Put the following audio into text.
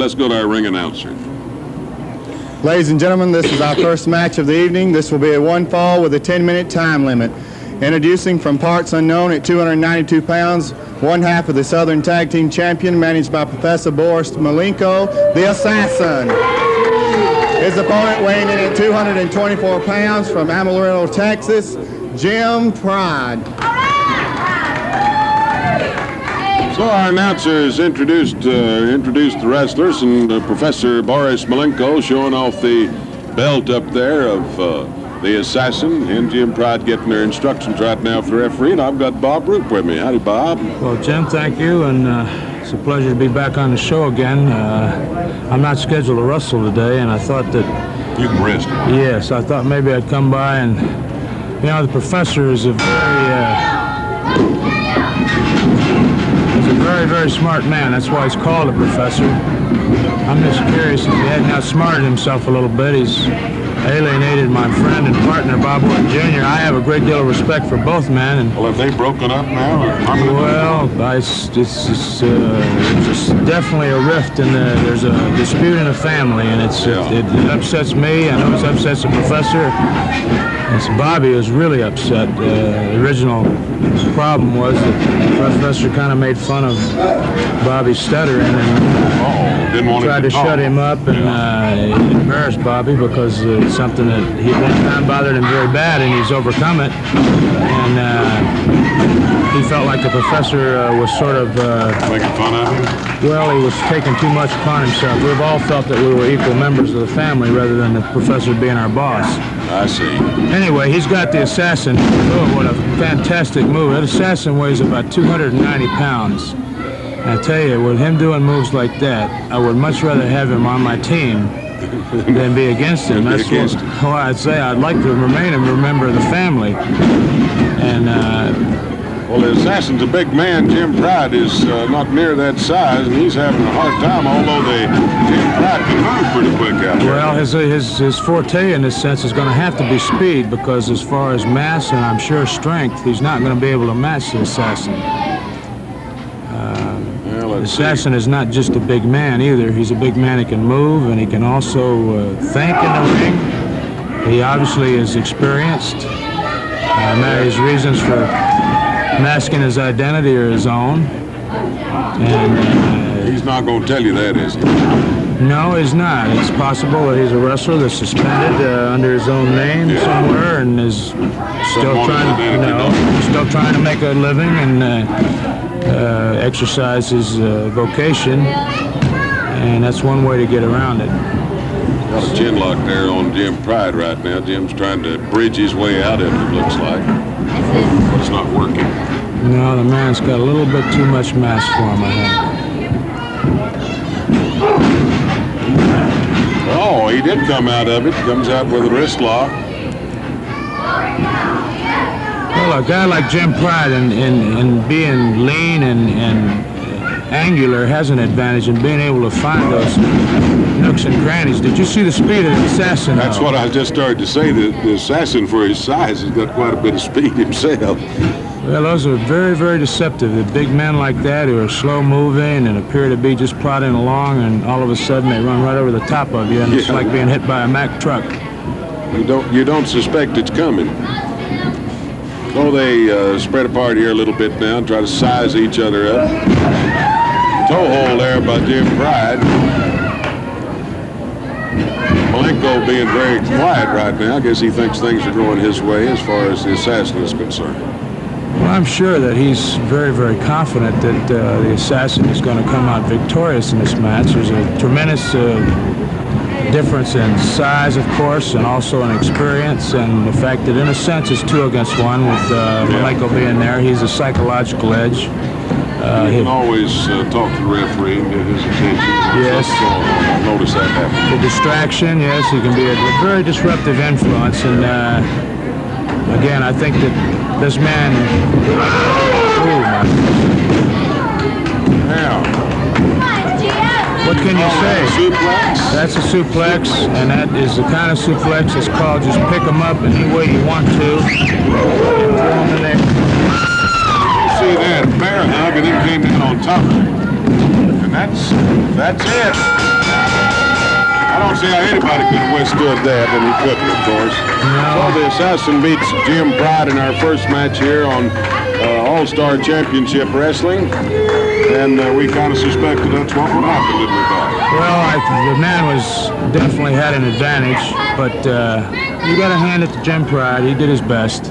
let's go to our ring announcer. Ladies and gentlemen, this is our first match of the evening. This will be a one fall with a 10-minute time limit. Introducing from parts unknown at 292 pounds, one half of the Southern Tag Team Champion, managed by Professor Boris Malenko, the Assassin. His opponent weighing in at 224 pounds from Amarillo, Texas, Jimpride. So our announcers introduced the wrestlers, and Professor Boris Malenko showing off the belt up there of the Assassin, and Jimpride getting their instructions right now for the referee, and I've got Bob Roop with me. Howdy, Bob. Well, Jim, thank you, and it's a pleasure to be back on the show again. I'm not scheduled to wrestle today, and I thought that... You can rest. Yes, I thought maybe I'd come by and... You know, the Professor is a very smart man. That's why he's called a professor. I'm just curious if he hadn't outsmarted himself a little bit. He's alienated my friend and partner, Bob Orton Jr. I have a great deal of respect for both men. And well, have they broken up now? Well, it's definitely a rift, and there's a dispute in the family, and it upsets me. I know it upsets the professor. And so Bobby was really upset. The original problem was that the professor kind of made fun of Bobby's stuttering and tried to shut him up, and it embarrassed Bobby because it's something that he at one time bothered him very bad, and he's overcome it. And he felt like the professor was sort of... making fun of him? Well, he was taking too much upon himself. We've all felt that we were equal members of the family rather than the professor being our boss. I see. Anyway, he's got the Assassin. Oh, what a fantastic move. That Assassin weighs about 290 pounds. And I tell you, with him doing moves like that, I would much rather have him on my team than be against him. That's what I'd say. I'd like to remain a member of the family. And, well, the Assassin's a big man. Jimpride is not near that size, and he's having a hard time, although Jimpride can move pretty quick out there. Well, his forte in this sense is going to have to be speed, because as far as mass and I'm sure strength, he's not going to be able to match the Assassin. The Assassin is not just a big man either. He's a big man. He can move, and he can also think in the ring. He obviously is experienced. His reasons for masking his identity are his own. And he's not going to tell you that, is he? No, he's not. It's possible that he's a wrestler that's suspended under his own name somewhere and is still trying to make a living and exercise his vocation. And that's one way to get around it. Got a chin lock there on Jimpride right now. Jim's trying to bridge his way out of it, it looks like. But it's not working. No, the man's got a little bit too much mass for him, I think. Oh, he did come out of it. Comes out with a wrist lock. Well, a guy like Jimpride and being lean and angular has an advantage in being able to find those nooks and crannies. Did you see the speed of the Assassin? That's what I just started to say. The Assassin, for his size, has got quite a bit of speed himself. Well, those are very deceptive. The big men like that who are slow-moving and appear to be just plodding along, and all of a sudden they run right over the top of you, and it's like being hit by a Mack truck. You don't suspect it's coming. Oh, they spread apart here a little bit now and try to size each other up. Toe hold there by Jimpride. Malenko being very quiet right now. I guess he thinks things are going his way as far as the Assassin is concerned. Well, I'm sure that he's very confident that the Assassin is going to come out victorious in this match. There's a tremendous difference in size, of course, and also in experience, and the fact that in a sense it's 2 against 1 with Malenko being there. He's a psychological edge. He can always talk to the referee and get his attention. Yes. Notice that happen. The distraction, yes, he can be a very disruptive influence, and again, I think that this man... What can you say? Suplex? That's a suplex, and that is the kind of suplex that's called just pick him up any way you want to and throw him in there. See that bear hug, and then came in on top of it. And that's it. I don't see how anybody could have withstood that, and he couldn't, of course. So the Assassin beats Jimpride in our first match here on All-Star Championship Wrestling. And we kind of suspected that's what would happen, didn't we, Bob? Well, the man definitely had an advantage, but you got to hand it to Jimpride. He did his best.